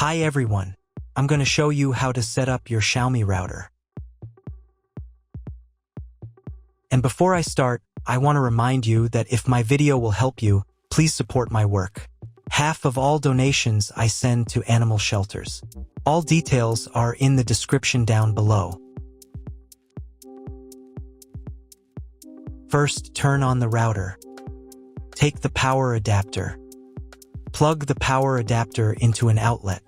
Hi everyone, I'm going to show you how to set up your Xiaomi router. And before I start, I want to remind you that if my video will help you, please support my work. Half of all donations I send to animal shelters. All details are in the description down below. First, turn on the router. Take the power adapter. Plug the power adapter into an outlet.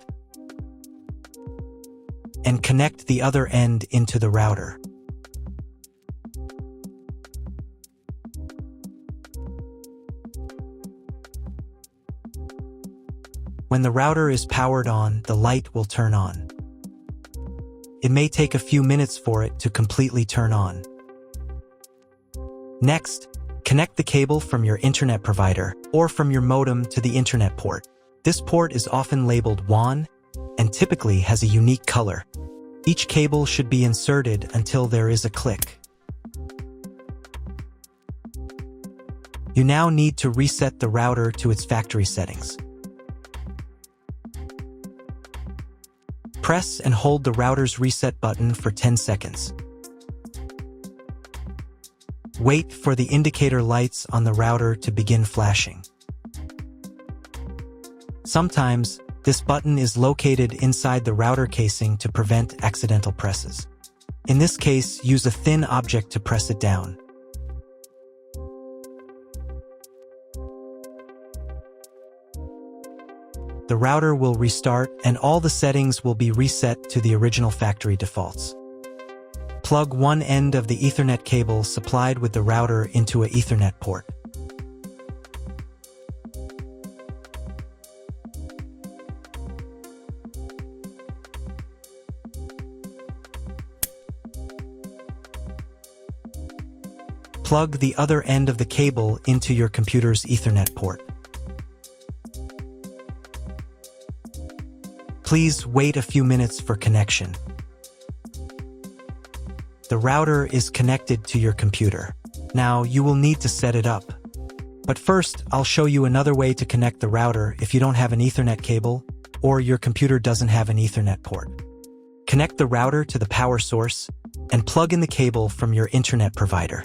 And connect the other end into the router. When the router is powered on, the light will turn on. It may take a few minutes for it to completely turn on. Next, connect the cable from your internet provider or from your modem to the internet port. This port is often labeled WAN and typically has a unique color. Each cable should be inserted until there is a click. You now need to reset the router to its factory settings. Press and hold the router's reset button for 10 seconds. Wait for the indicator lights on the router to begin flashing. Sometimes, this button is located inside the router casing to prevent accidental presses. In this case, use a thin object to press it down. The router will restart and all the settings will be reset to the original factory defaults. Plug one end of the Ethernet cable supplied with the router into an Ethernet port. Plug the other end of the cable into your computer's Ethernet port. Please wait a few minutes for connection. The router is connected to your computer. Now you will need to set it up. But first, I'll show you another way to connect the router if you don't have an Ethernet cable or your computer doesn't have an Ethernet port. Connect the router to the power source and plug in the cable from your internet provider.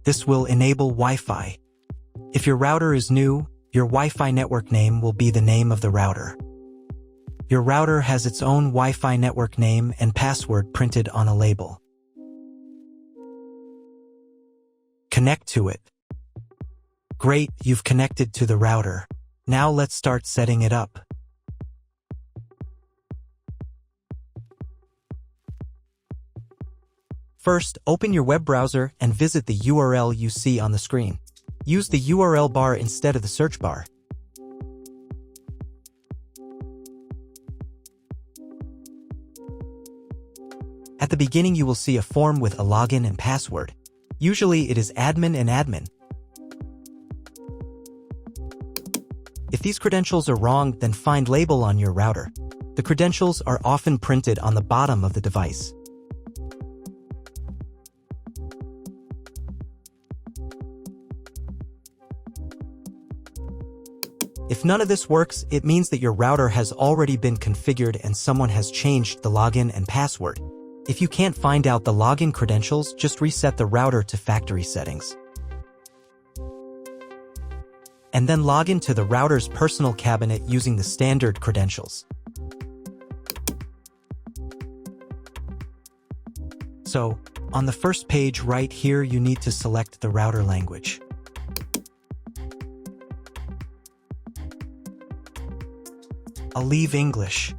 This will enable Wi-Fi. If your router is new, your Wi-Fi network name will be the name of the router. Your router has its own Wi-Fi network name and password printed on a label. Connect to it. Great, you've connected to the router. Now let's start setting it up. First, open your web browser and visit the URL you see on the screen. Use the URL bar instead of the search bar. At the beginning, you will see a form with a login and password. Usually, it is admin and admin. If these credentials are wrong, then find label on your router. The credentials are often printed on the bottom of the device. If none of this works, it means that your router has already been configured and someone has changed the login and password. If you can't find out the login credentials, just reset the router to factory settings. And then log into the router's personal cabinet using the standard credentials. So, on the first page right here, you need to select the router language. I'll leave English.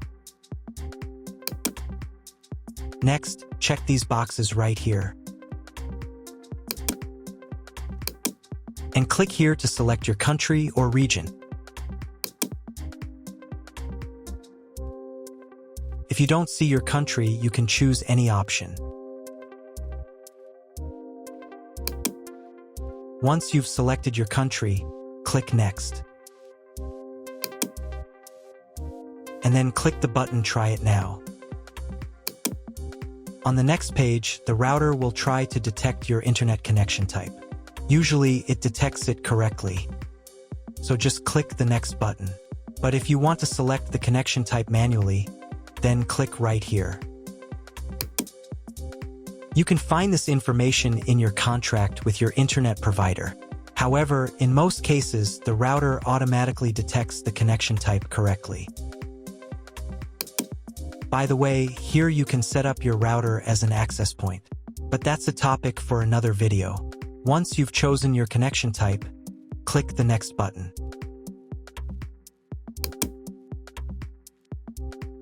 Next, check these boxes right here. And click here to select your country or region. If you don't see your country, you can choose any option. Once you've selected your country, click Next. And then click the button Try It Now. On the next page, the router will try to detect your internet connection type. Usually, it detects it correctly. so just click the next button. But if you want to select the connection type manually, then click right here. You can find this information in your contract with your internet provider. However, in most cases, the router automatically detects the connection type correctly. By the way, here you can set up your router as an access point. But that's a topic for another video. Once you've chosen your connection type, click the next button.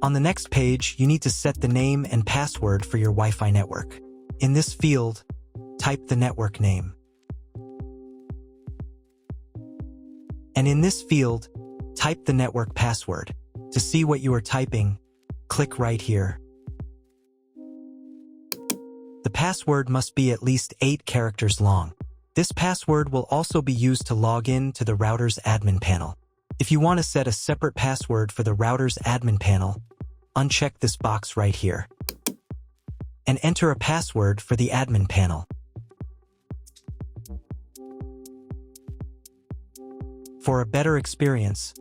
On the next page, you need to set the name and password for your Wi-Fi network. In this field, type the network name. And in this field, type the network password. To see what you are typing, click right here. The password must be at least 8 characters long. This password will also be used to log in to the router's admin panel. If you want to set a separate password for the router's admin panel, uncheck this box right here and enter a password for the admin panel. For a better experience,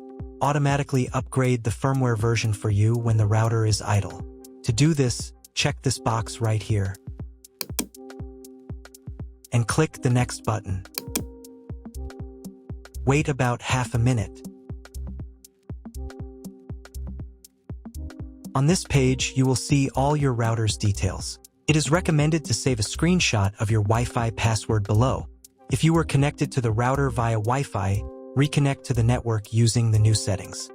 automatically upgrade the firmware version for you when the router is idle. To do this, check this box right here and click the next button. Wait about half a minute. On this page, you will see all your router's details. It is recommended to save a screenshot of your Wi-Fi password below. If you were connected to the router via Wi-Fi, reconnect to the network using the new settings.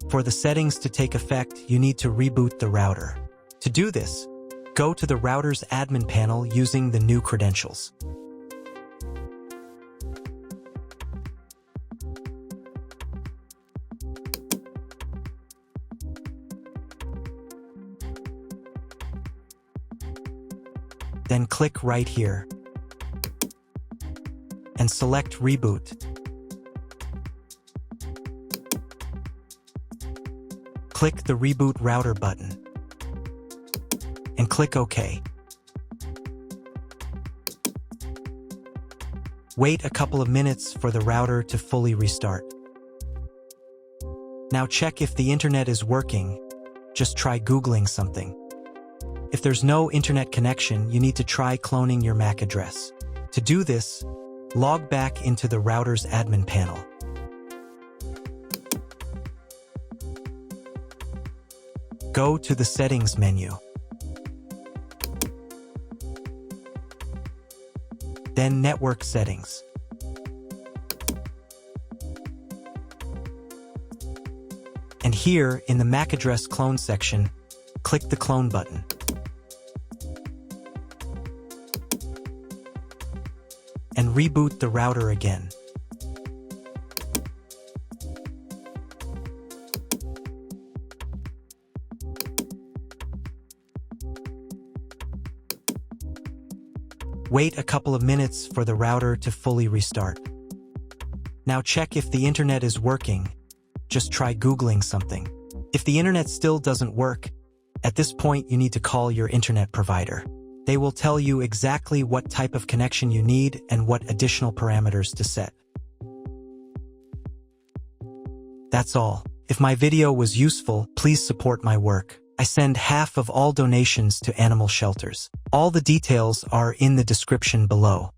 For the settings to take effect, you need to reboot the router. To do this, go to the router's admin panel using the new credentials. Then click right here and select Reboot. Click the Reboot Router button and click OK. Wait a couple of minutes for the router to fully restart. Now check if the internet is working. Just try Googling something. If there's no internet connection, you need to try cloning your MAC address. To do this, log back into the router's admin panel. Go to the Settings menu. Then Network Settings. And here, in the MAC address clone section, click the Clone button. And reboot the router again. Wait a couple of minutes for the router to fully restart. Now check if the internet is working. Just try Googling something. If the internet still doesn't work, at this point you need to call your internet provider. They will tell you exactly what type of connection you need and what additional parameters to set. That's all. If my video was useful, please support my work. I send half of all donations to animal shelters. All the details are in the description below.